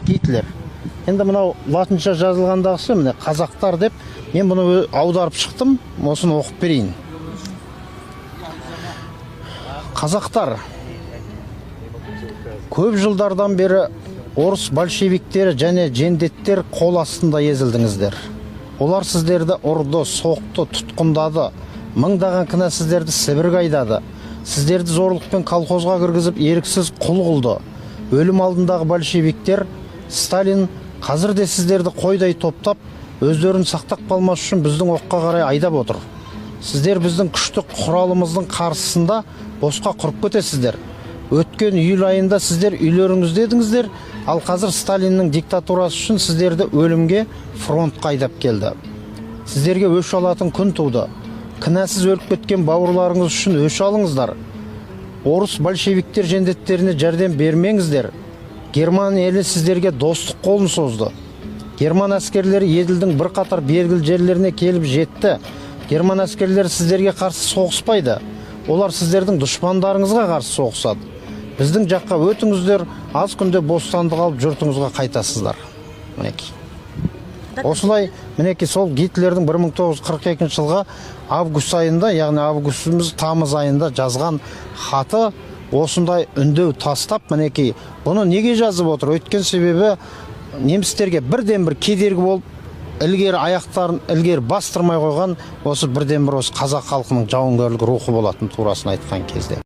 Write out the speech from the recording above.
Гитлер. Енді мынау латынша жазылғандағысы міне қазақтар деп мен бұны аударып шықтым, осыны оқып берейін. Қазақтар көп жылдардан бері орыс большевиктері және жендеттер қол астында езілдіңіздер. Олар сіздерді ұрды, соқты, тұтқындады, мыңдаған кінәсіздерді Сібірге айдады. Сіздерді зорлықпен колхозға кіргізіп еріксіз құл қылды. Өлім алдындағы большевиктер Сталин қазір де сіздерді қойдай топтап, өздерін сақтап қалмас үшін біздің оққа қарай айдап отыр. Сіздер біздің күшті құралымыздың қарсысында босқа құрып кетесіздер. Өткен июль айында сіздер үйлеріңізде едіңіздер, ал қазір Сталиннің диктатурасы үшін сіздерді өлімге фронтқа айдап келді. Сіздерге өш алатын күн туды. Кінәсіз өліп кеткен бауырларыңыз үшін өш алыңыздар. Орыс большевиктер жендеттеріне жәрдем бермеңіздер. Герман елі сіздерге достық қолын созды. Герман әскерлері Еділдің бір қатар белгілі жерлеріне келіп жетті. Герман әскерлері сіздерге қарсы соғыспайды. Олар сіздердің дұшпандарыңызға қарсы соғысады. Біздің жаққа өтіңіздер, аз күнде бостандық алып жұртыңызға қайтасыздар. Мінекей. Осылай, мінекей сол Гитлердің 1942 жылға август айында, яғни августымыз тамыз айында жазған хаты осындай үндеу тастап, мінекей, бұны неге жазып отыр? Өткен себебі немістерге бірден бір кедергі болып, ілгері аяқтарын ілгері бастырмай қойған осы бірден бір осы қазақ халқының жауынгерлік рухы болатын турасын айтқан кезде.